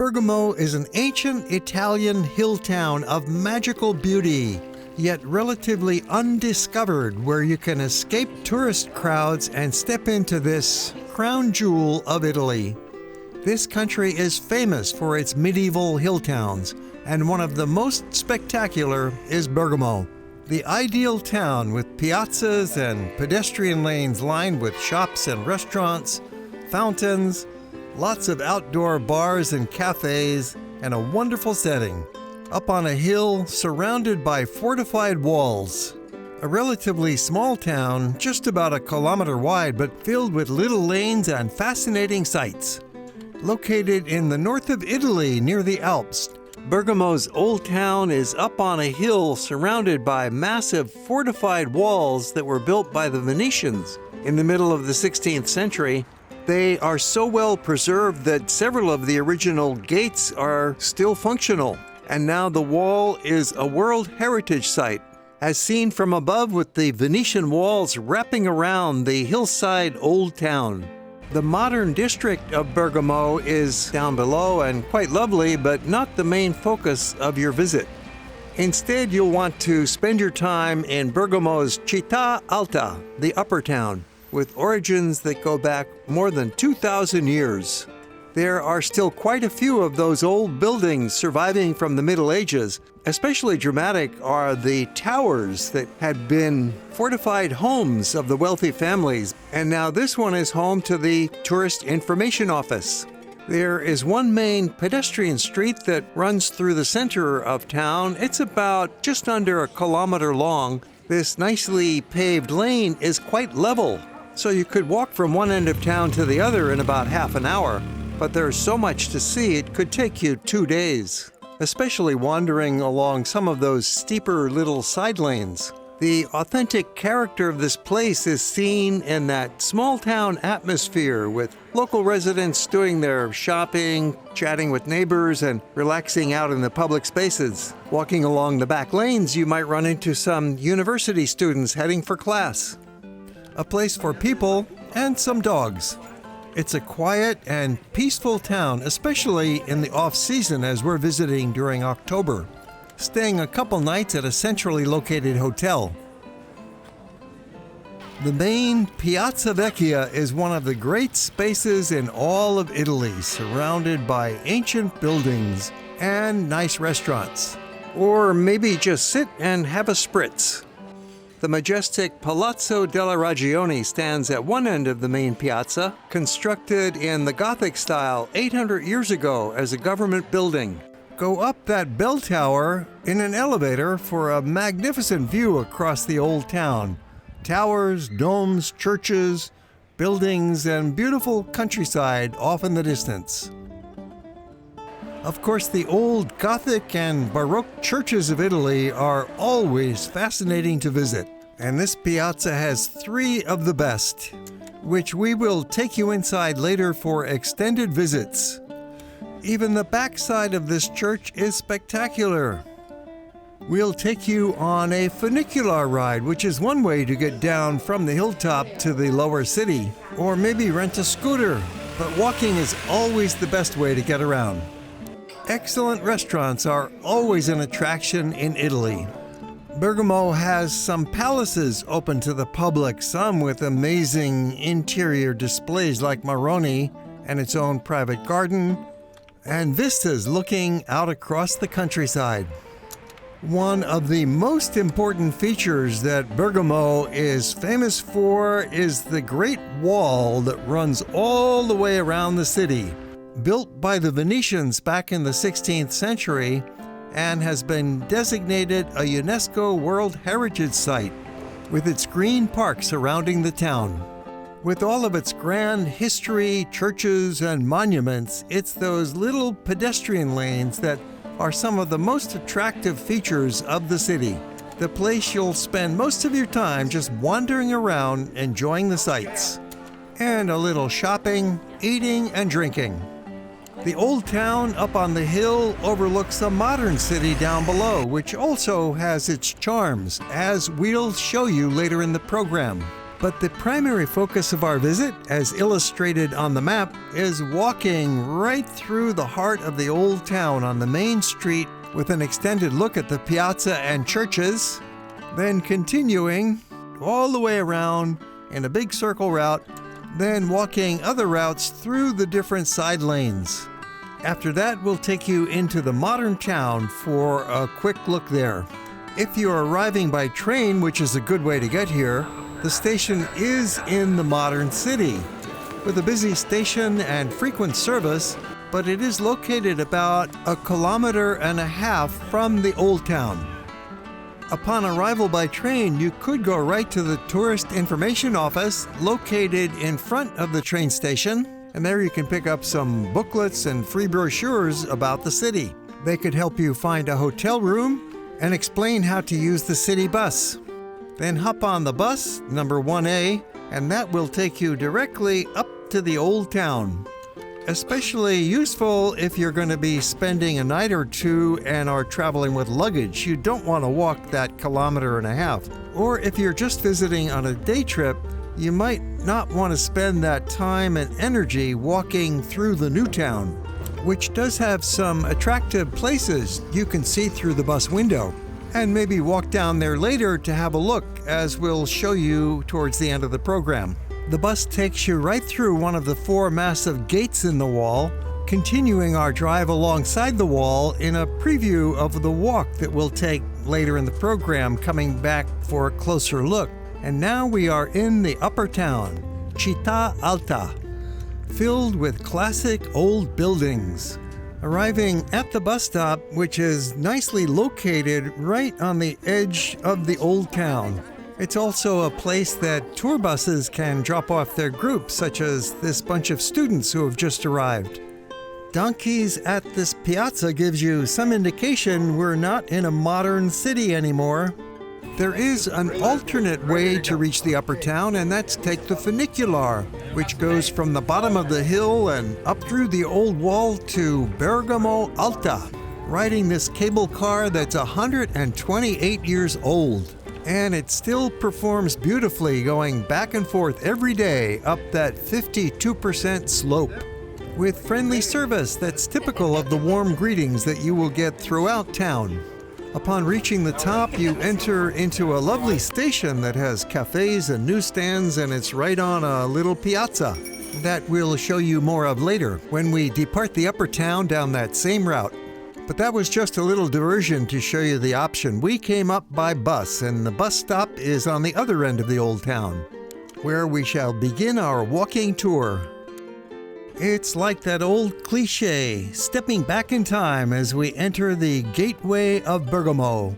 Bergamo is an ancient Italian hill town of magical beauty, yet relatively undiscovered, where you can escape tourist crowds and step into this crown jewel of Italy. This country is famous for its medieval hill towns, and one of the most spectacular is Bergamo. The ideal town with piazzas and pedestrian lanes lined with shops and restaurants, fountains, lots of outdoor bars and cafes, and a wonderful setting, up on a hill surrounded by fortified walls. A relatively small town, just about 1 kilometer wide, but filled with little lanes and fascinating sights. Located in the north of Italy near the Alps, Bergamo's old town is up on a hill surrounded by massive fortified walls that were built by the Venetians in the middle of the 16th century. They are so well preserved that several of the original gates are still functional, and now the wall is a World Heritage Site, as seen from above with the Venetian walls wrapping around the hillside old town. The modern district of Bergamo is down below and quite lovely, but not the main focus of your visit. Instead, you'll want to spend your time in Bergamo's Città Alta, the upper town, with origins that go back more than 2,000 years. There are still quite a few of those old buildings surviving from the Middle Ages. Especially dramatic are the towers that had been fortified homes of the wealthy families, and now this one is home to the Tourist Information Office. There is one main pedestrian street that runs through the center of town. It's about just under 1 kilometer long. This nicely paved lane is quite level, so you could walk from one end of town to the other in about half an hour. But there's so much to see, it could take you 2 days, especially wandering along some of those steeper little side lanes. The authentic character of this place is seen in that small town atmosphere, with local residents doing their shopping, chatting with neighbors, and relaxing out in the public spaces. Walking along the back lanes, you might run into some university students heading for class. A place for people and some dogs. It's a quiet and peaceful town, especially in the off-season as we're visiting during October, staying a couple nights at a centrally located hotel. The main Piazza Vecchia is one of the great spaces in all of Italy, surrounded by ancient buildings and nice restaurants. Or maybe just sit and have a spritz. The majestic Palazzo della Ragione stands at one end of the main piazza, constructed in the Gothic style 800 years ago as a government building. Go up that bell tower in an elevator for a magnificent view across the old town. Towers, domes, churches, buildings, and beautiful countryside off in the distance. Of course, the old Gothic and Baroque churches of Italy are always fascinating to visit, and this piazza has 3 of the best, which we will take you inside later for extended visits. Even the backside of this church is spectacular. We'll take you on a funicular ride, which is one way to get down from the hilltop to the lower city, or maybe rent a scooter, but walking is always the best way to get around. Excellent restaurants are always an attraction in Italy. Bergamo has some palaces open to the public, some with amazing interior displays like Moroni and its own private garden, and vistas looking out across the countryside. One of the most important features that Bergamo is famous for is the Great Wall that runs all the way around the city. Built by the Venetians back in the 16th century and has been designated a UNESCO World Heritage Site with its green park surrounding the town. With all of its grand history, churches, and monuments, it's those little pedestrian lanes that are some of the most attractive features of the city. The place you'll spend most of your time just wandering around enjoying the sights. And a little shopping, eating, and drinking. The old town up on the hill overlooks a modern city down below, which also has its charms, as we'll show you later in the program. But the primary focus of our visit, as illustrated on the map, is walking right through the heart of the old town on the main street with an extended look at the piazza and churches, then continuing all the way around in a big circle route, then walking other routes through the different side lanes. After that, we'll take you into the modern town for a quick look there. If you're arriving by train, which is a good way to get here, the station is in the modern city, with a busy station and frequent service, but it is located about 1.5 kilometers from the old town. Upon arrival by train, you could go right to the Tourist Information Office located in front of the train station, and there you can pick up some booklets and free brochures about the city. They could help you find a hotel room and explain how to use the city bus. Then hop on the bus, number 1A, and that will take you directly up to the old town. Especially useful if you're going to be spending a night or two and are traveling with luggage. You don't want to walk that 1.5 kilometers. Or if you're just visiting on a day trip, you might not want to spend that time and energy walking through the new town, which does have some attractive places you can see through the bus window. And maybe walk down there later to have a look, as we'll show you towards the end of the program. The bus takes you right through one of the 4 massive gates in the wall, continuing our drive alongside the wall in a preview of the walk that we'll take later in the program, coming back for a closer look. And now we are in the upper town, Città Alta, filled with classic old buildings. Arriving at the bus stop, which is nicely located right on the edge of the old town. It's also a place that tour buses can drop off their groups, such as this bunch of students who have just arrived. Donkeys at this piazza gives you some indication we're not in a modern city anymore. There is an alternate way to reach the upper town, and that's take the funicular, which goes from the bottom of the hill and up through the old wall to Bergamo Alta, riding this cable car that's 128 years old. And it still performs beautifully, going back and forth every day up that 52% slope, with friendly service that's typical of the warm greetings that you will get throughout town. Upon reaching the top, you enter into a lovely station that has cafes and newsstands, and it's right on a little piazza that we'll show you more of later when we depart the upper town down that same route. But that was just a little diversion to show you the option. We came up by bus, and the bus stop is on the other end of the old town, where we shall begin our walking tour. It's like that old cliche, stepping back in time as we enter the gateway of Bergamo.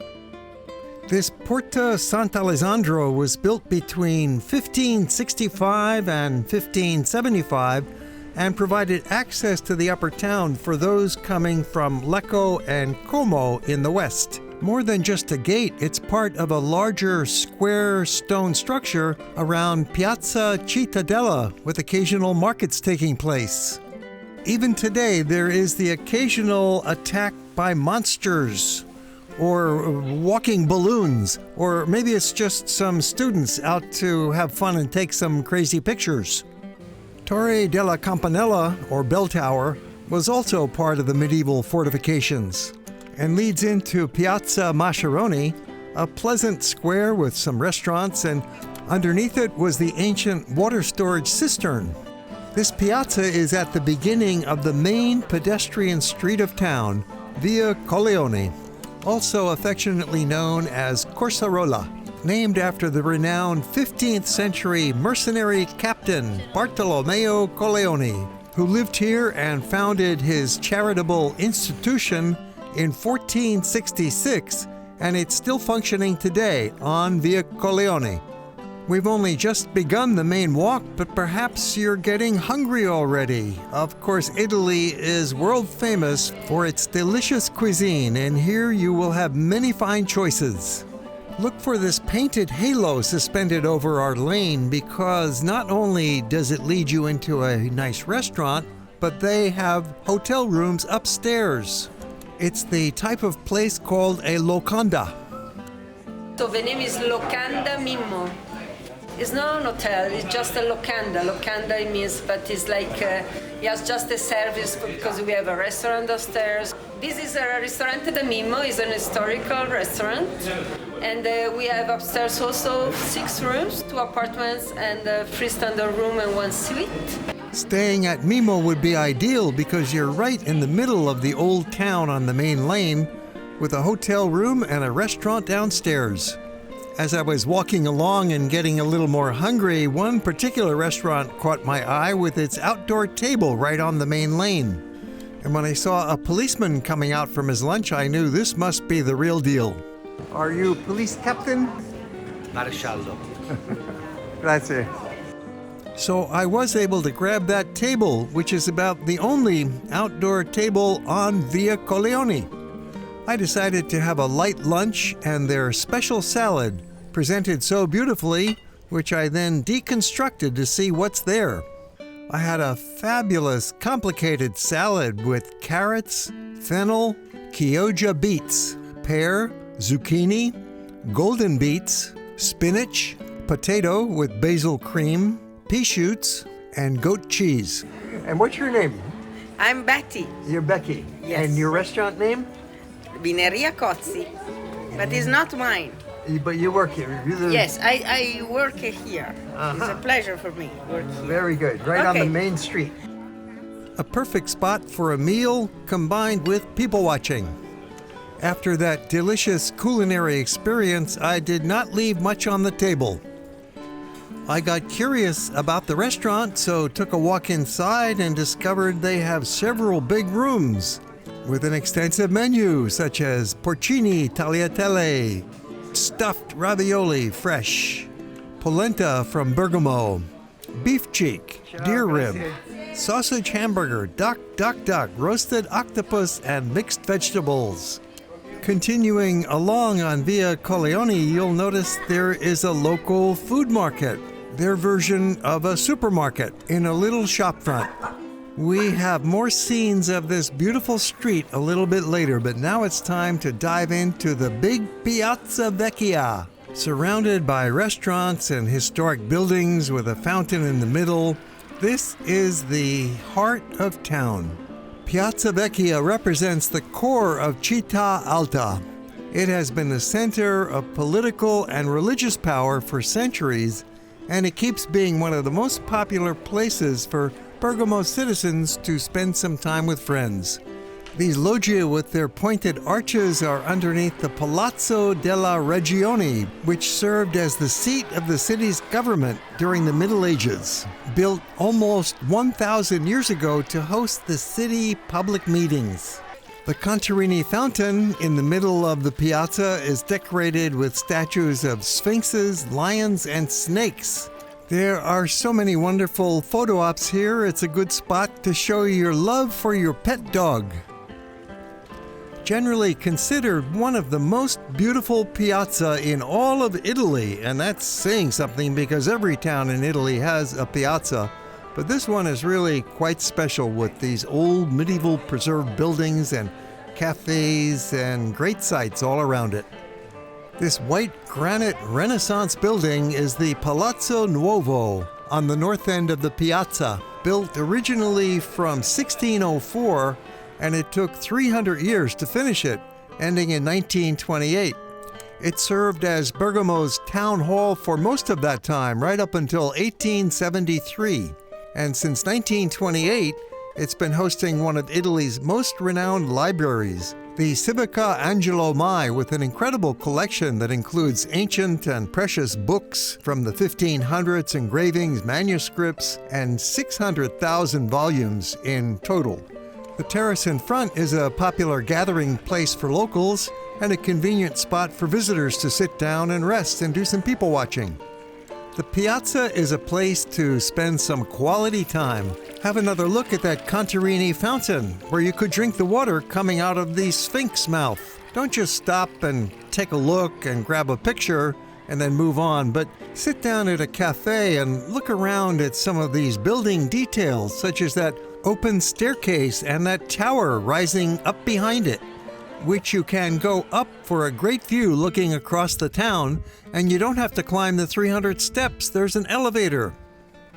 This Porta Sant'Alessandro was built between 1565 and 1575 and provided access to the upper town for those coming from Lecco and Como in the west. More than just a gate, it's part of a larger square stone structure around Piazza Cittadella, with occasional markets taking place. Even today, there is the occasional attack by monsters, or walking balloons, or maybe it's just some students out to have fun and take some crazy pictures. Torre della Campanella, or Bell Tower, was also part of the medieval fortifications and leads into Piazza Moroni, a pleasant square with some restaurants, and underneath it was the ancient water storage cistern. This piazza is at the beginning of the main pedestrian street of town, Via Colleoni, also affectionately known as Corsarola, named after the renowned 15th century mercenary captain Bartolomeo Colleoni, who lived here and founded his charitable institution in 1466, and it's still functioning today on Via Colleoni. We've only just begun the main walk, but perhaps you're getting hungry already. Of course, Italy is world famous for its delicious cuisine, and here you will have many fine choices. Look for this painted halo suspended over our lane, because not only does it lead you into a nice restaurant, but they have hotel rooms upstairs. It's the type of place called a locanda. So the name is Locanda Mimmo. It's not an hotel, it's just a locanda. Locanda means, but it's like, yes, just a service because we have a restaurant downstairs. This is a Ristorante de Mimo, it's an historical restaurant. And we have upstairs also 6 rooms, 2 apartments, and a freestanding room and 1 suite. Staying at Mimo would be ideal because you're right in the middle of the old town on the main lane with a hotel room and a restaurant downstairs. As I was walking along and getting a little more hungry, one particular restaurant caught my eye with its outdoor table right on the main lane. And when I saw a policeman coming out from his lunch, I knew this must be the real deal. Are you police captain? Maresciallo. Grazie. So I was able to grab that table, which is about the only outdoor table on Via Colleoni. I decided to have a light lunch and their special salad, presented so beautifully, which I then deconstructed to see what's there. I had a fabulous, complicated salad with carrots, fennel, Chioggia beets, pear, zucchini, golden beets, spinach, potato with basil cream, pea shoots, and goat cheese. And what's your name? I'm Betty. You're Becky. Yes. And your restaurant name? Vineria Cozzi. But it's not mine. But you work here. Yes, I work here. It's a pleasure for me to work here. Very good. Right on the main street. A perfect spot for a meal combined with people watching. After that delicious culinary experience, I did not leave much on the table. I got curious about the restaurant, so took a walk inside and discovered they have several big rooms with an extensive menu such as porcini tagliatelle, stuffed ravioli fresh, polenta from Bergamo, beef cheek, deer rib, sausage hamburger, duck, roasted octopus, and mixed vegetables. Continuing along on Via Colleoni, you'll notice there is a local food market, their version of a supermarket in a little shop front. We have more scenes of this beautiful street a little bit later, but now it's time to dive into the big Piazza Vecchia, surrounded by restaurants and historic buildings with a fountain in the middle. This is the heart of town. Piazza Vecchia represents the core of Città Alta. It has been the center of political and religious power for centuries, and it keeps being one of the most popular places for Bergamo citizens to spend some time with friends. These loggie with their pointed arches are underneath the Palazzo della Regione, which served as the seat of the city's government during the Middle Ages, built almost 1,000 years ago to host the city public meetings. The Contarini Fountain in the middle of the piazza is decorated with statues of sphinxes, lions, and snakes. There are so many wonderful photo ops here, it's a good spot to show your love for your pet dog. Generally considered one of the most beautiful piazza in all of Italy, and that's saying something because every town in Italy has a piazza. But this one is really quite special with these old medieval preserved buildings and cafes and great sights all around it. This white granite Renaissance building is the Palazzo Nuovo on the north end of the piazza, built originally from 1604, and it took 300 years to finish it, ending in 1928. It served as Bergamo's town hall for most of that time, right up until 1873. And since 1928, it's been hosting one of Italy's most renowned libraries, the Civica Angelo Mai, with an incredible collection that includes ancient and precious books from the 1500s, engravings, manuscripts, and 600,000 volumes in total. The terrace in front is a popular gathering place for locals and a convenient spot for visitors to sit down and rest and do some people watching. The piazza is a place to spend some quality time. Have another look at that Contarini fountain, where you could drink the water coming out of the Sphinx mouth. Don't just stop and take a look and grab a picture and then move on, but sit down at a cafe and look around at some of these building details, such as that open staircase and that tower rising up behind it. which you can go up for a great view looking across the town, and you don't have to climb the 300 steps. There's an elevator.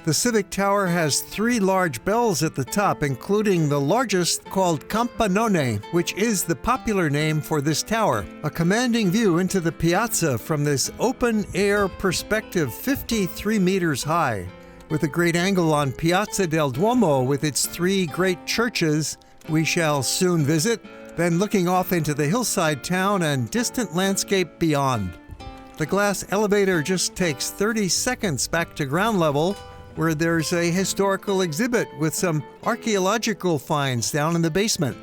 The Civic Tower has 3 large bells at the top, including the largest called Campanone, which is the popular name for this tower. A commanding view into the piazza from this open-air perspective 53 meters high, with a great angle on Piazza del Duomo with its 3 great churches we shall soon visit, then looking off into the hillside town and distant landscape beyond. The glass elevator just takes 30 seconds back to ground level, where there's a historical exhibit with some archaeological finds down in the basement.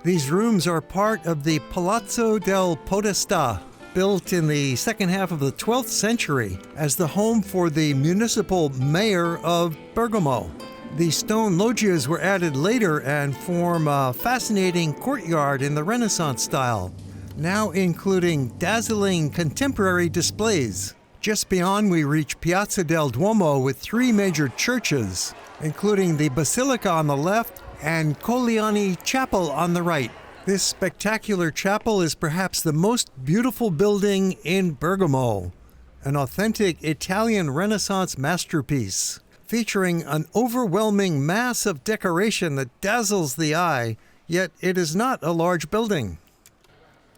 These rooms are part of the Palazzo del Podestà, built in the second half of the 12th century as the home for the municipal mayor of Bergamo. The stone loggias were added later and form a fascinating courtyard in the Renaissance style, now including dazzling contemporary displays. Just beyond, we reach Piazza del Duomo with 3 major churches, including the Basilica on the left and Colleoni Chapel on the right. This spectacular chapel is perhaps the most beautiful building in Bergamo, an authentic Italian Renaissance masterpiece, featuring an overwhelming mass of decoration that dazzles the eye, yet it is not a large building.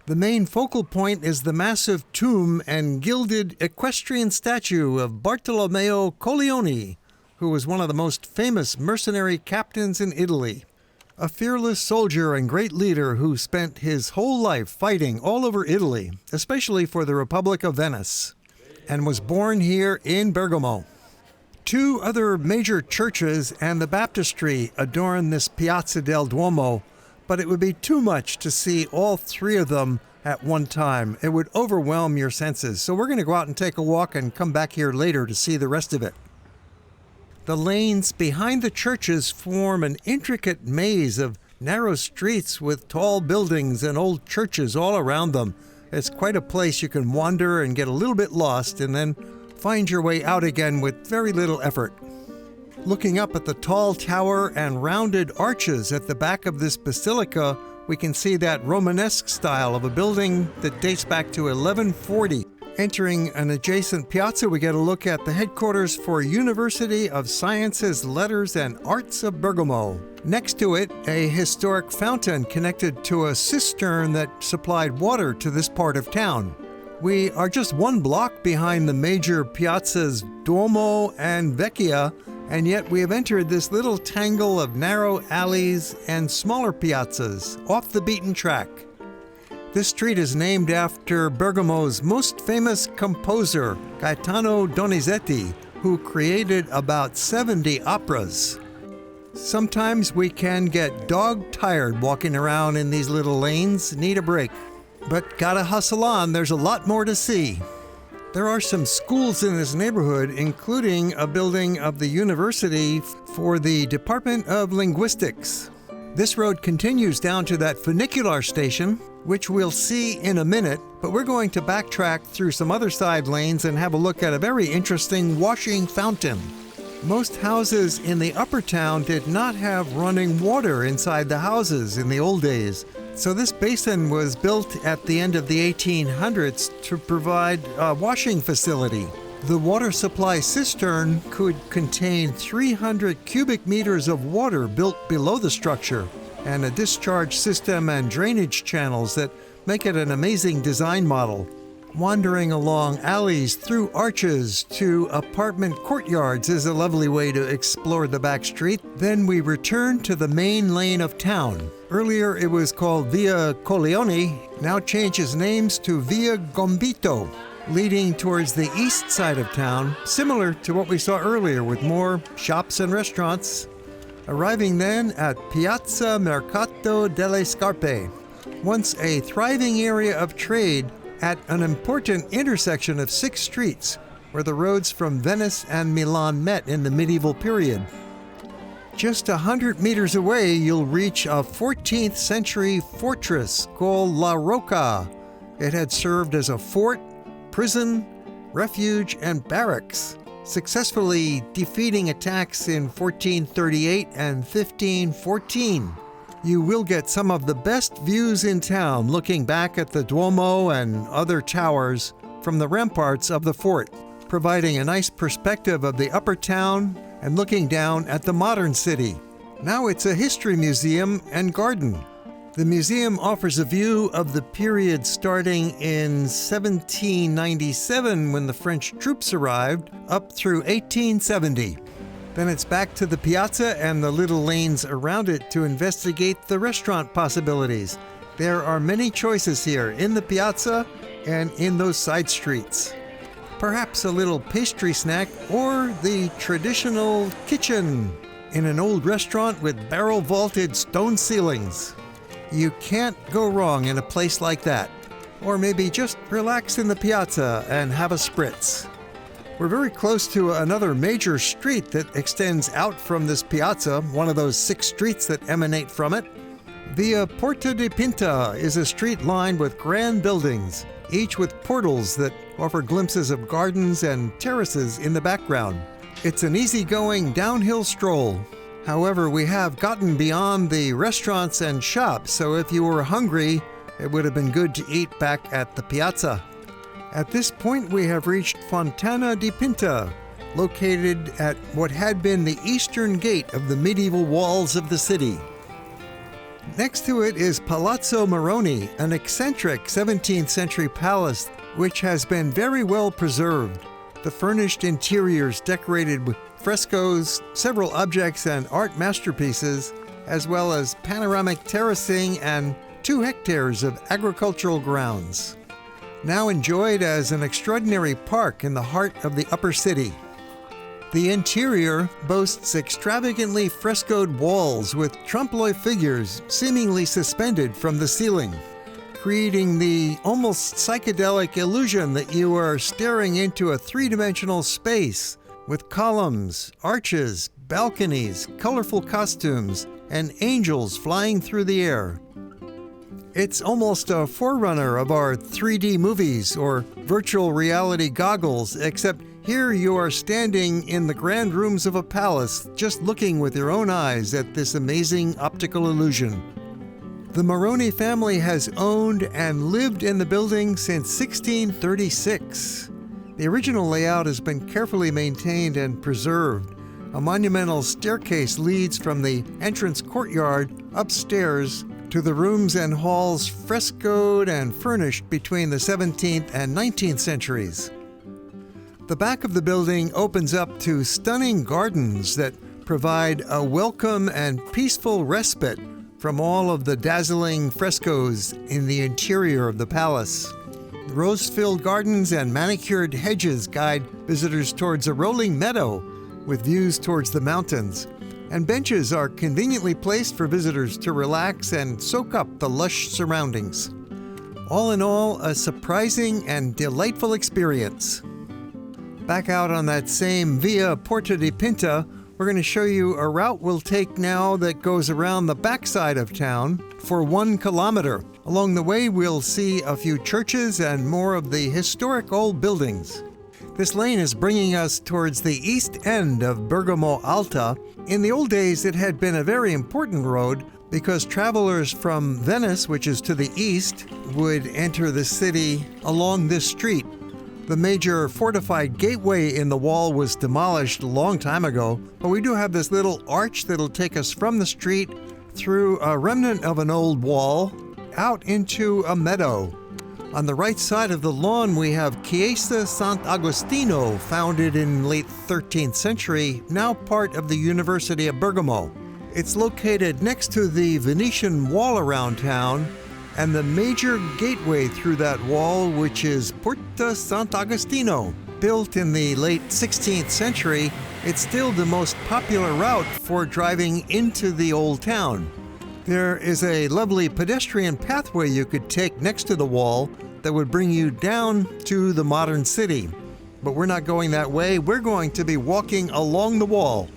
The main focal point is the massive tomb and gilded equestrian statue of Bartolomeo Colleoni, who was one of the most famous mercenary captains in Italy. A fearless soldier and great leader who spent his whole life fighting all over Italy, especially for the Republic of Venice, and was born here in Bergamo. 2 other major churches and the baptistry adorn this Piazza del Duomo, but it would be too much to see all 3 of them at one time. It would overwhelm your senses. So we're going to go out and take a walk and come back here later to see the rest of it. The lanes behind the churches form an intricate maze of narrow streets with tall buildings and old churches all around them. It's quite a place you can wander and get a little bit lost and then find your way out again with very little effort. Looking up at the tall tower and rounded arches at the back of this basilica, we can see that Romanesque style of a building that dates back to 1140. Entering an adjacent piazza, we get a look at the headquarters for University of Sciences, Letters, and Arts of Bergamo. Next to it, a historic fountain connected to a cistern that supplied water to this part of town. We are just 1 block behind the major piazzas Duomo and Vecchia, and yet we have entered this little tangle of narrow alleys and smaller piazzas off the beaten track. This street is named after Bergamo's most famous composer, Gaetano Donizetti, who created about 70 operas. Sometimes we can get dog-tired walking around in these little lanes, need a break. But gotta hustle on, there's a lot more to see. There are some schools in this neighborhood, including a building of the university for the Department of Linguistics. This road continues down to that funicular station, which we'll see in a minute, but we're going to backtrack through some other side lanes and have a look at a very interesting washing fountain. Most houses in the upper town did not have running water inside the houses in the old days. So this basin was built at the end of the 1800s to provide a washing facility. The water supply cistern could contain 300 cubic meters of water built below the structure, and a discharge system and drainage channels that make it an amazing design model. Wandering along alleys through arches to apartment courtyards is a lovely way to explore the back street. Then we return to the main lane of town. Earlier it was called Via Colleoni, now changes names to Via Gombito, leading towards the east side of town, similar to what we saw earlier with more shops and restaurants. Arriving then at Piazza Mercato Delle Scarpe, once a thriving area of trade at an important intersection of 6 streets where the roads from Venice and Milan met in the medieval period. Just 100 meters away, you'll reach a 14th century fortress called La Rocca. It had served as a fort, prison, refuge, and barracks, successfully defeating attacks in 1438 and 1514. you will get some of the best views in town looking back at the Duomo and other towers from the ramparts of the fort, providing a nice perspective of the upper town and looking down at the modern city. Now it's a history museum and garden. The museum offers a view of the period starting in 1797 when the French troops arrived up through 1870. Then it's back to the piazza and the little lanes around it to investigate the restaurant possibilities. There are many choices here in the piazza and in those side streets. Perhaps a little pastry snack or the traditional kitchen in an old restaurant with barrel-vaulted stone ceilings. You can't go wrong in a place like that. Or maybe just relax in the piazza and have a spritz. We're very close to another major street that extends out from this piazza, one of those 6 streets that emanate from it. Via Porta Dipinta is a street lined with grand buildings, each with portals that offer glimpses of gardens and terraces in the background. It's an easygoing downhill stroll. However, we have gotten beyond the restaurants and shops, so if you were hungry, it would have been good to eat back at the piazza. At this point, we have reached Fontana di Pinta, located at what had been the eastern gate of the medieval walls of the city. Next to it is Palazzo Moroni, an eccentric 17th century palace which has been very well preserved. The furnished interiors decorated with frescoes, several objects and art masterpieces, as well as panoramic terracing and 2 hectares of agricultural grounds. Now enjoyed as an extraordinary park in the heart of the upper city. The interior boasts extravagantly frescoed walls with trompe-l'oeil figures seemingly suspended from the ceiling, creating the almost psychedelic illusion that you are staring into a 3-dimensional space with columns, arches, balconies, colorful costumes, and angels flying through the air. It's almost a forerunner of our 3D movies or virtual reality goggles, except here you are standing in the grand rooms of a palace, just looking with your own eyes at this amazing optical illusion. The Moroni family has owned and lived in the building since 1636. The original layout has been carefully maintained and preserved. A monumental staircase leads from the entrance courtyard upstairs to the rooms and halls frescoed and furnished between the 17th and 19th centuries. The back of the building opens up to stunning gardens that provide a welcome and peaceful respite from all of the dazzling frescoes in the interior of the palace. Rose-filled gardens and manicured hedges guide visitors towards a rolling meadow with views towards the mountains, and benches are conveniently placed for visitors to relax and soak up the lush surroundings. All in all, a surprising and delightful experience. Back out on that same Via Porta Dipinta, we're going to show you a route we'll take now that goes around the backside of town for 1 kilometer. Along the way, we'll see a few churches and more of the historic old buildings. This lane is bringing us towards the east end of Bergamo Alta. In the old days, it had been a very important road because travelers from Venice, which is to the east, would enter the city along this street. The major fortified gateway in the wall was demolished a long time ago, but we do have this little arch that'll take us from the street through a remnant of an old wall out into a meadow. On the right side of the lawn, we have Chiesa Sant'Agostino, founded in late 13th century, now part of the University of Bergamo. It's located next to the Venetian wall around town and the major gateway through that wall, which is Porta Sant'Agostino. Built in the late 16th century, it's still the most popular route for driving into the old town. There is a lovely pedestrian pathway you could take next to the wall that would bring you down to the modern city. But we're not going that way. We're going to be walking along the wall.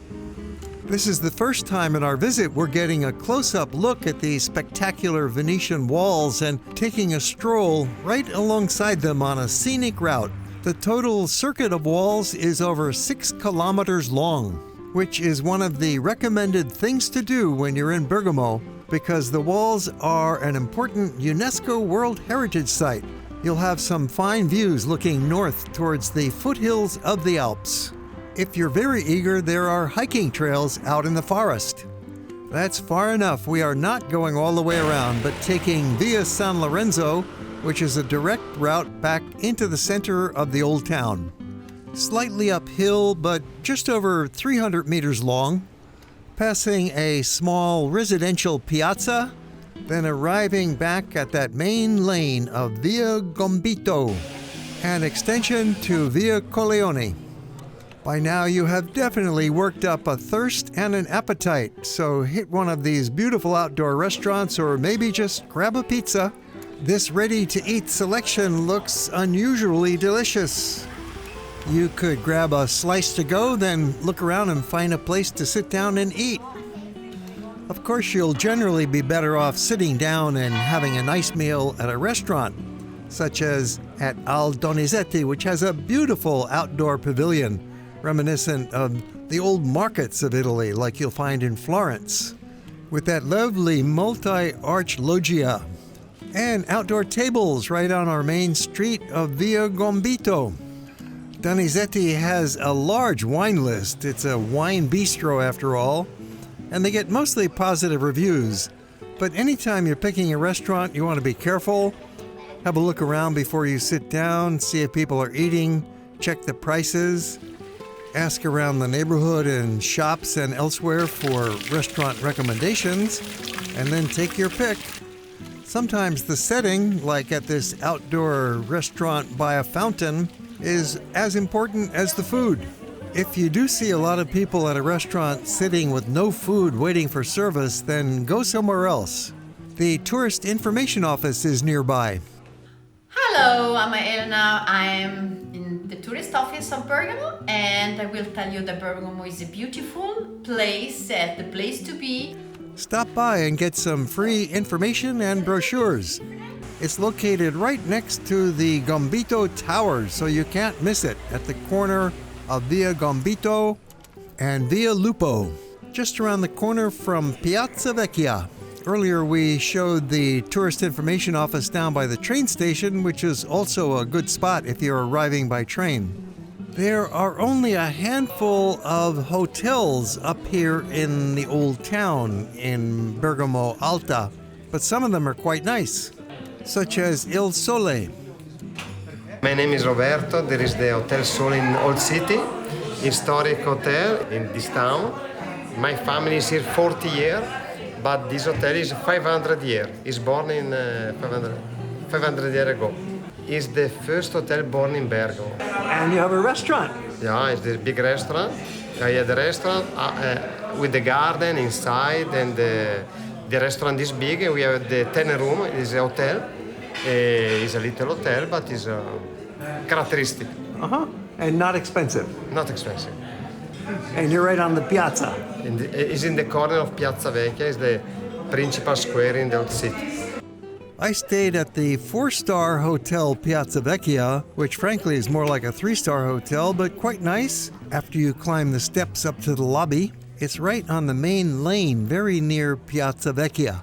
This is the first time in our visit we're getting a close-up look at these spectacular Venetian walls and taking a stroll right alongside them on a scenic route. The total circuit of walls is over 6 kilometers long, which is one of the recommended things to do when you're in Bergamo, because the walls are an important UNESCO World Heritage Site. You'll have some fine views looking north towards the foothills of the Alps. If you're very eager, there are hiking trails out in the forest. That's far enough. We are not going all the way around, but taking Via San Lorenzo, which is a direct route back into the center of the old town. Slightly uphill, but just over 300 meters long, passing a small residential piazza, then arriving back at that main lane of Via Gombito, an extension to Via Colleoni. By now you have definitely worked up a thirst and an appetite, so hit one of these beautiful outdoor restaurants or maybe just grab a pizza. This ready-to-eat selection looks unusually delicious. You could grab a slice to go, then look around and find a place to sit down and eat. Of course, you'll generally be better off sitting down and having a nice meal at a restaurant, such as at Al Donizetti, which has a beautiful outdoor pavilion, reminiscent of the old markets of Italy, like you'll find in Florence, with that lovely multi-arch loggia, and outdoor tables right on our main street of Via Gombito. Donizetti has a large wine list. It's a wine bistro after all, and they get mostly positive reviews. But anytime you're picking a restaurant, you want to be careful. Have a look around before you sit down, see if people are eating, check the prices, ask around the neighborhood and shops and elsewhere for restaurant recommendations, and then take your pick. Sometimes the setting, like at this outdoor restaurant by a fountain, is as important as the food. If you do see a lot of people at a restaurant sitting with no food waiting for service, then go somewhere else. The tourist information office is nearby. Hello, I'm Elena. I'm in the tourist office of Bergamo, and I will tell you that Bergamo is a beautiful place, the place to be. Stop by and get some free information and brochures. It's located right next to the Gombito Tower, so you can't miss it, at the corner of Via Gombito and Via Lupo, just around the corner from Piazza Vecchia. Earlier we showed the tourist information office down by the train station, which is also a good spot if you're arriving by train. There are only a handful of hotels up here in the old town in Bergamo Alta, but some of them are quite nice, such as Il Sole. My name is Roberto. There is the Hotel Sole in Old City, historic hotel in this town. My family is here 40 years, but this hotel is 500 years. It's born in 500 years ago. It's the first hotel born in Bergamo. And you have a restaurant. Yeah, it's the big restaurant. I had a restaurant with the garden inside, and the restaurant is big. We have the 10 room. It's a hotel. It's a little hotel, but it's characteristic. And not expensive. Not expensive. And you're right on the piazza. It's in the corner of Piazza Vecchia. It's the principal square in the old city. I stayed at the 4-star hotel Piazza Vecchia, which frankly is more like a 3-star hotel, but quite nice. After you climb the steps up to the lobby, it's right on the main lane, very near Piazza Vecchia.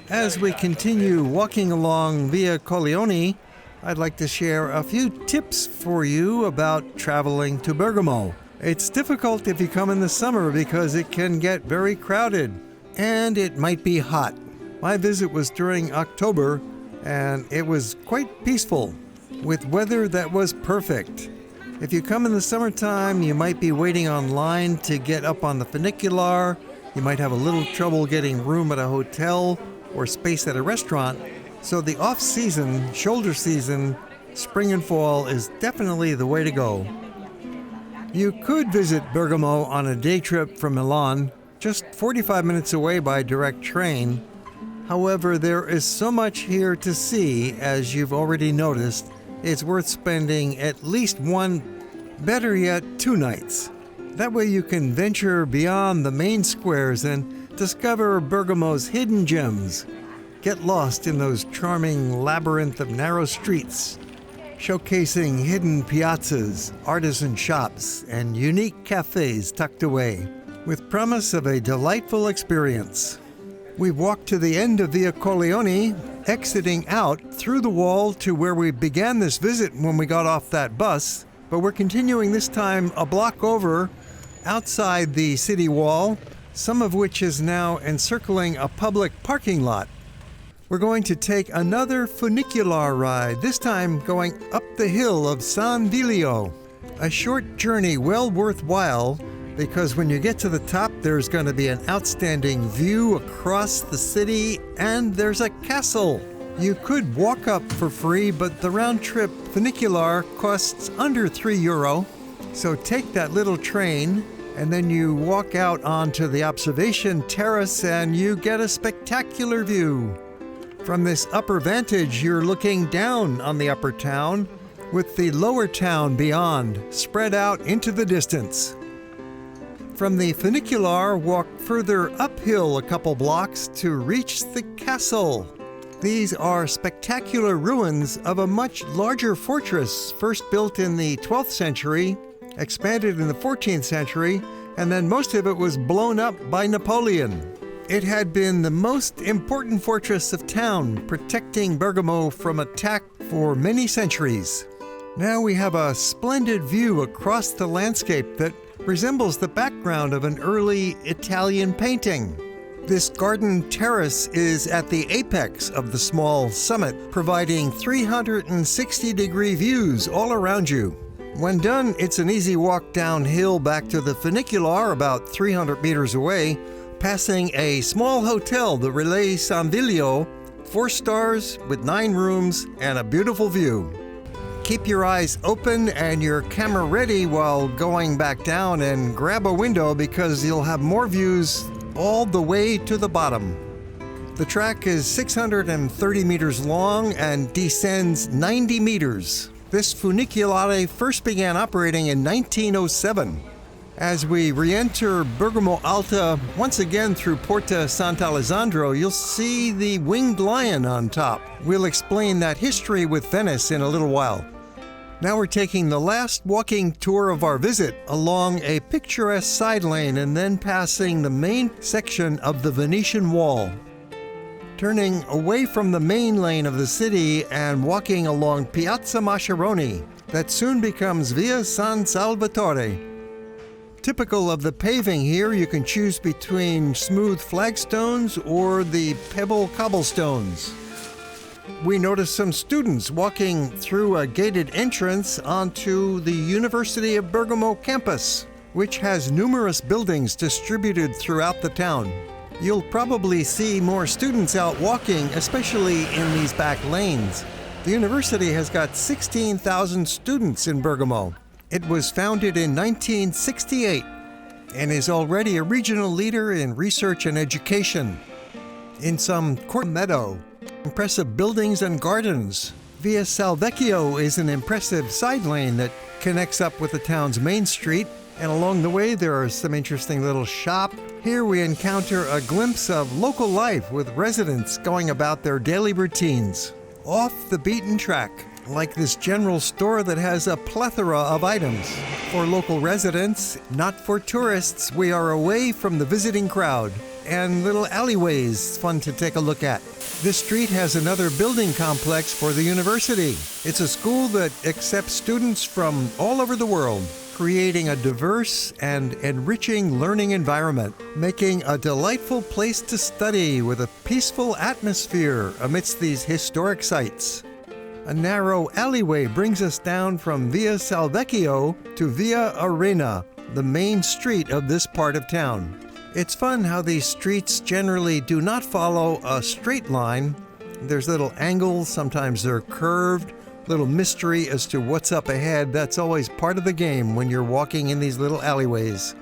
As we continue walking along Via Colleoni, I'd like to share a few tips for you about traveling to Bergamo. It's difficult if you come in the summer because it can get very crowded, and it might be hot. My visit was during October, and it was quite peaceful, with weather that was perfect. If you come in the summertime, you might be waiting online to get up on the funicular. You might have a little trouble getting room at a hotel or space at a restaurant. So the off-season, shoulder season, spring and fall is definitely the way to go. You could visit Bergamo on a day trip from Milan, just 45 minutes away by direct train. However, there is so much here to see, as you've already noticed, it's worth spending at least one, better yet, 2 nights. That way you can venture beyond the main squares and discover Bergamo's hidden gems. Get lost in those charming labyrinth of narrow streets, showcasing hidden piazzas, artisan shops, and unique cafes tucked away. with promise of a delightful experience. We've walked to the end of Via Colleoni, exiting out through the wall to where we began this visit when we got off that bus, but we're continuing this time a block over outside the city wall, some of which is now encircling a public parking lot. We're going to take another funicular ride, this time going up the hill of San Viglio. A short journey well worthwhile, because when you get to the top, there's going to be an outstanding view across the city, and there's a castle. You could walk up for free, but the round-trip funicular costs under €3. So take that little train, and then you walk out onto the observation terrace, and you get a spectacular view. From this upper vantage, you're looking down on the upper town, with the lower town beyond, spread out into the distance. From the funicular, walk further uphill a couple blocks to reach the castle. These are spectacular ruins of a much larger fortress, first built in the 12th century, expanded in the 14th century, and then most of it was blown up by Napoleon. It had been the most important fortress of town, protecting Bergamo from attack for many centuries. Now we have a splendid view across the landscape that resembles the background of an early Italian painting. This garden terrace is at the apex of the small summit, providing 360-degree views all around you. When done, it's an easy walk downhill back to the funicular about 300 meters away, passing a small hotel, the Relais San Viglio, 4 stars with 9 rooms and a beautiful view. Keep your eyes open and your camera ready while going back down, and grab a window because you'll have more views all the way to the bottom. The track is 630 meters long and descends 90 meters. This funiculare first began operating in 1907. As we re-enter Bergamo Alta once again through Porta Sant'Alessandro, you'll see the winged lion on top. We'll explain that history with Venice in a little while. Now we're taking the last walking tour of our visit along a picturesque side lane and then passing the main section of the Venetian wall. Turning away from the main lane of the city and walking along Piazza Moroni, that soon becomes Via San Salvatore. Typical of the paving here, you can choose between smooth flagstones or the pebble cobblestones. We noticed some students walking through a gated entrance onto the University of Bergamo campus, which has numerous buildings distributed throughout the town. You'll probably see more students out walking, especially in these back lanes. The university has got 16,000 students in Bergamo. It was founded in 1968 and is already a regional leader in research and education. In some court meadow, impressive buildings and gardens. Via Vecchia is an impressive side lane that connects up with the town's main street, and along the way there are some interesting little shops. Here we encounter a glimpse of local life with residents going about their daily routines. Off the beaten track, like this general store that has a plethora of items. For local residents, not for tourists, we are away from the visiting crowd, and little alleyways fun to take a look at. This street has another building complex for the university. It's a school that accepts students from all over the world, creating a diverse and enriching learning environment, making a delightful place to study with a peaceful atmosphere amidst these historic sites. A narrow alleyway brings us down from Via Vecchia to Via Arena, the main street of this part of town. It's fun how these streets generally do not follow a straight line. There's little angles, sometimes they're curved, little mystery as to what's up ahead. That's always part of the game when you're walking in these little alleyways.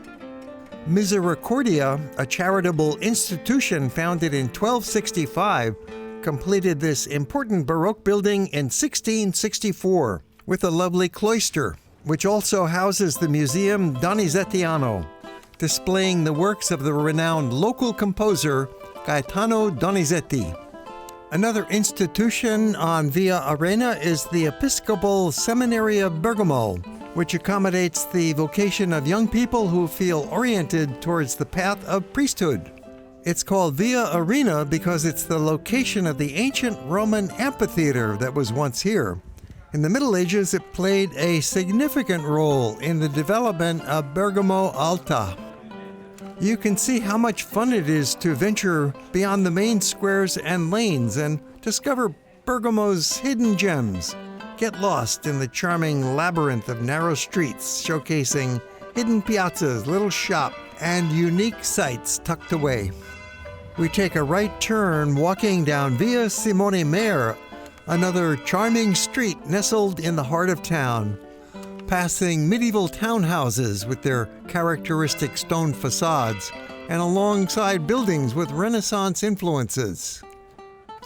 Misericordia, a charitable institution founded in 1265, completed this important Baroque building in 1664 with a lovely cloister, which also houses the Museum Donizettiano, displaying the works of the renowned local composer Gaetano Donizetti. Another institution on Via Arena is the Episcopal Seminary of Bergamo, which accommodates the vocation of young people who feel oriented towards the path of priesthood. It's called Via Arena because it's the location of the ancient Roman amphitheater that was once here. In the Middle Ages, it played a significant role in the development of Bergamo Alta. You can see how much fun it is to venture beyond the main squares and lanes and discover Bergamo's hidden gems. Get lost in the charming labyrinth of narrow streets showcasing hidden piazzas, little shops, and unique sights tucked away. We take a right turn walking down Via Simone Mayr, another charming street nestled in the heart of town, passing medieval townhouses with their characteristic stone facades and alongside buildings with Renaissance influences.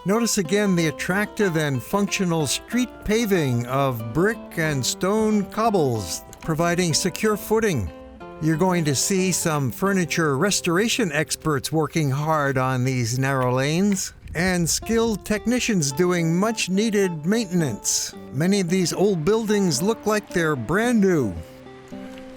Notice again the attractive and functional street paving of brick and stone cobbles, providing secure footing. You're going to see some furniture restoration experts working hard on these narrow lanes, and skilled technicians doing much needed maintenance. Many of these old buildings look like they're brand new.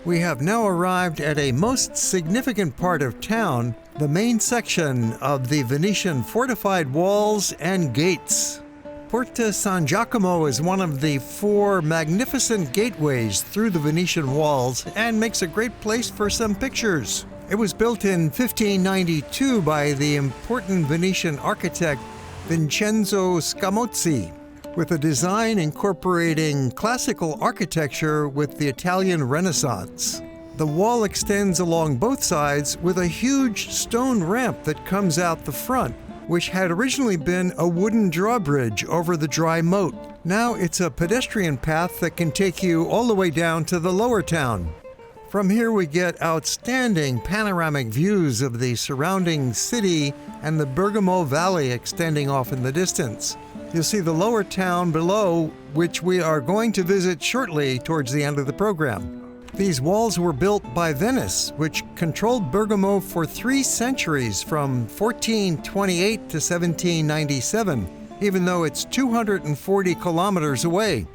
We have now arrived at a most significant part of town, the main section of the Venetian fortified walls and gates. Porta San Giacomo is one of the 4 magnificent gateways through the Venetian walls and makes a great place for some pictures. It was built in 1592 by the important Venetian architect Vincenzo Scamozzi, with a design incorporating classical architecture with the Italian Renaissance. The wall extends along both sides with a huge stone ramp that comes out the front, which had originally been a wooden drawbridge over the dry moat. Now it's a pedestrian path that can take you all the way down to the lower town. From here we get outstanding panoramic views of the surrounding city and the Bergamo Valley extending off in the distance. You'll see the lower town below, which we are going to visit shortly towards the end of the program. These walls were built by Venice, which controlled Bergamo for 3 centuries from 1428 to 1797, even though it's 240 kilometers away.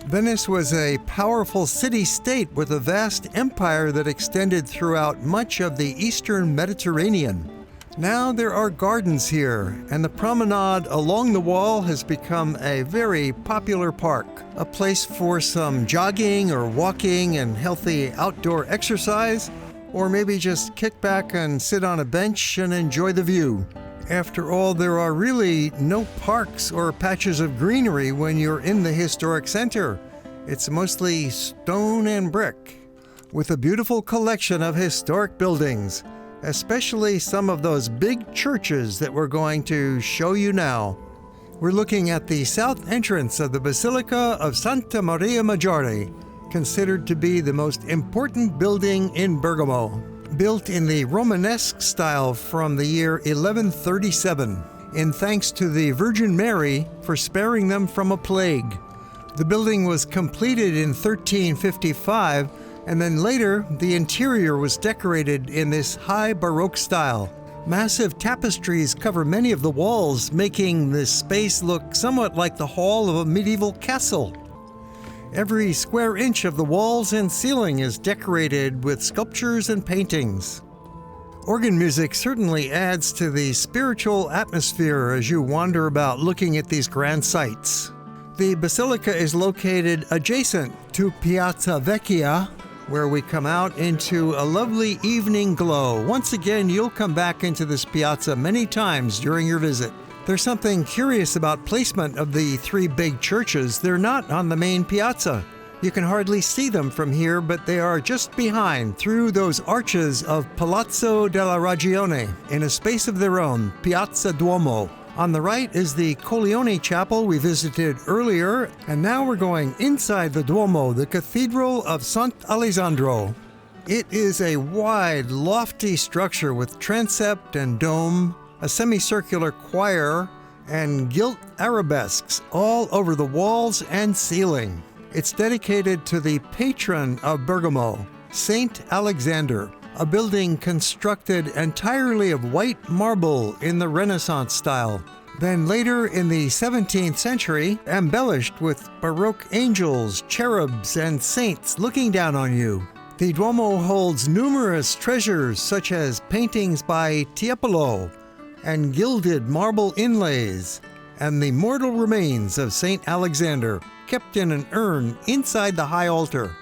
Venice was a powerful city-state with a vast empire that extended throughout much of the eastern Mediterranean. Now there are gardens here, and the promenade along the wall has become a very popular park, a place for some jogging or walking and healthy outdoor exercise, or maybe just kick back and sit on a bench and enjoy the view. After all, there are really no parks or patches of greenery when you're in the historic center. It's mostly stone and brick, with a beautiful collection of historic buildings, especially some of those big churches that we're going to show you now. We're looking at the south entrance of the Basilica of Santa Maria Maggiore, considered to be the most important building in Bergamo. Built in the Romanesque style from the year 1137, in thanks to the Virgin Mary for sparing them from a plague. The building was completed in 1355, and then later the interior was decorated in this high Baroque style. Massive tapestries cover many of the walls, making this space look somewhat like the hall of a medieval castle. Every square inch of the walls and ceiling is decorated with sculptures and paintings. Organ music certainly adds to the spiritual atmosphere as you wander about looking at these grand sights. The basilica is located adjacent to Piazza Vecchia, where we come out into a lovely evening glow. Once again, you'll come back into this piazza many times during your visit. There's something curious about placement of the 3 big churches. They're not on the main piazza. You can hardly see them from here, but they are just behind, through those arches of Palazzo della Ragione, in a space of their own, Piazza Duomo. On the right is the Colleoni Chapel we visited earlier, and now we're going inside the Duomo, the Cathedral of Sant'Alessandro. It is a wide, lofty structure with transept and dome, a semicircular choir, and gilt arabesques all over the walls and ceiling. It's dedicated to the patron of Bergamo, Saint Alexander, a building constructed entirely of white marble in the Renaissance style. Then later in the 17th century, embellished with Baroque angels, cherubs, and saints looking down on you. The Duomo holds numerous treasures such as paintings by Tiepolo and gilded marble inlays, and the mortal remains of St. Alexander, kept in an urn inside the high altar.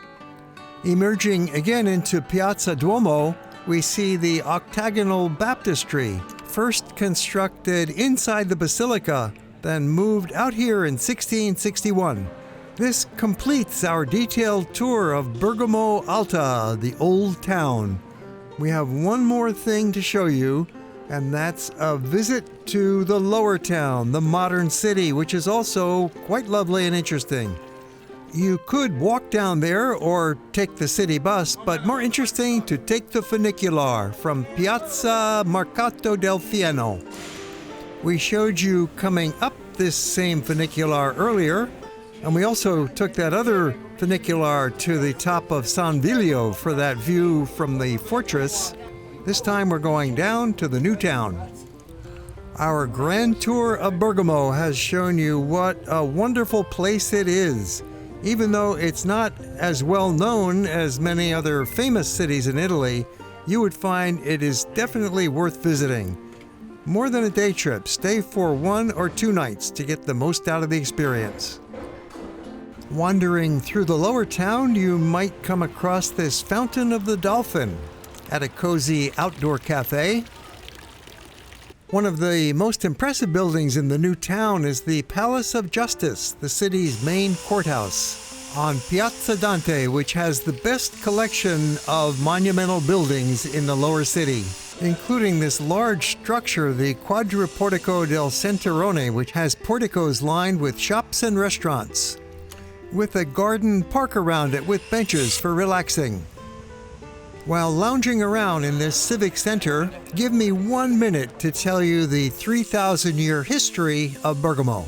Emerging again into Piazza Duomo, we see the octagonal baptistry, first constructed inside the Basilica, then moved out here in 1661. This completes our detailed tour of Bergamo Alta, the old town. We have one more thing to show you, and that's a visit to the lower town, the modern city, which is also quite lovely and interesting. You could walk down there or take the city bus, but more interesting to take the funicular from Piazza Mercato del Fieno. We showed you coming up this same funicular earlier, and we also took that other funicular to the top of San Viglio for that view from the fortress. This time we're going down to the new town. Our grand tour of Bergamo has shown you what a wonderful place it is. Even though it's not as well known as many other famous cities in Italy, you would find it is definitely worth visiting. More than a day trip, stay for 1 or 2 nights to get the most out of the experience. Wandering through the lower town, you might come across this Fountain of the Dolphin at a cozy outdoor cafe. One of the most impressive buildings in the new town is the Palace of Justice, the city's main courthouse, on Piazza Dante, which has the best collection of monumental buildings in the lower city, including this large structure, the Quadriportico del Centurone, which has porticos lined with shops and restaurants, with a garden park around it with benches for relaxing. While lounging around in this civic center, give me 1 minute to tell you the 3,000-year history of Bergamo.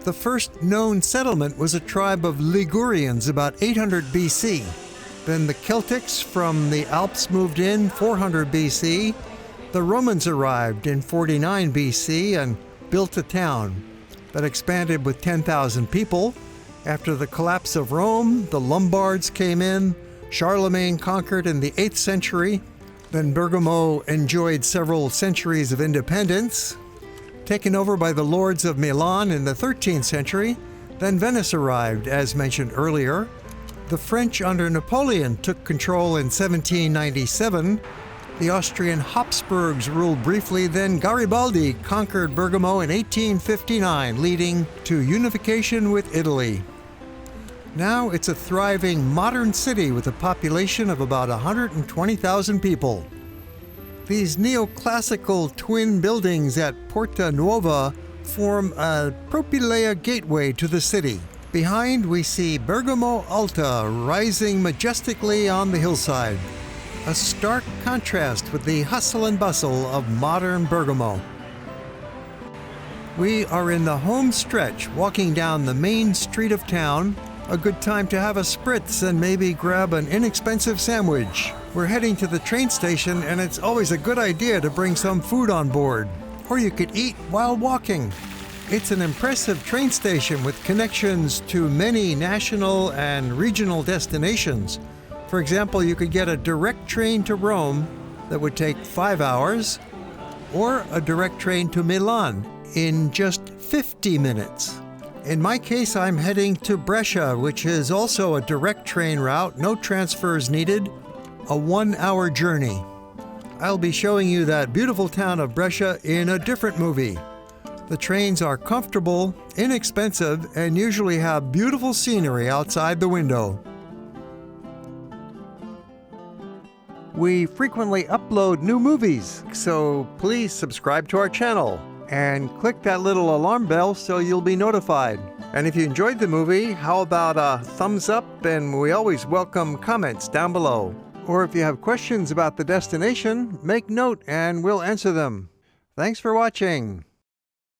The first known settlement was a tribe of Ligurians about 800 BC. Then the Celtics from the Alps moved in 400 BC. The Romans arrived in 49 BC and built a town that expanded with 10,000 people. After the collapse of Rome, the Lombards came in. Charlemagne conquered in the 8th century. Then Bergamo enjoyed several centuries of independence, taken over by the lords of Milan in the 13th century. Then Venice arrived, as mentioned earlier. The French under Napoleon took control in 1797. The Austrian Habsburgs ruled briefly, then Garibaldi conquered Bergamo in 1859, leading to unification with Italy. Now it's a thriving modern city with a population of about 120,000 people. These neoclassical twin buildings at Porta Nuova form a propylea gateway to the city. Behind, we see Bergamo Alta rising majestically on the hillside, a stark contrast with the hustle and bustle of modern Bergamo. We are in the home stretch, walking down the main street of town. A good time to have a spritz and maybe grab an inexpensive sandwich. We're heading to the train station, and it's always a good idea to bring some food on board. Or you could eat while walking. It's an impressive train station with connections to many national and regional destinations. For example, you could get a direct train to Rome that would take 5 hours, or a direct train to Milan in just 50 minutes. In my case, I'm heading to Brescia, which is also a direct train route, no transfers needed, a 1-hour journey. I'll be showing you that beautiful town of Brescia in a different movie. The trains are comfortable, inexpensive, and usually have beautiful scenery outside the window. We frequently upload new movies, so please subscribe to our channel and click that little alarm bell so you'll be notified. And if you enjoyed the movie, how about a thumbs up? And we always welcome comments down below. Or if you have questions about the destination, make note and we'll answer them. Thanks for watching.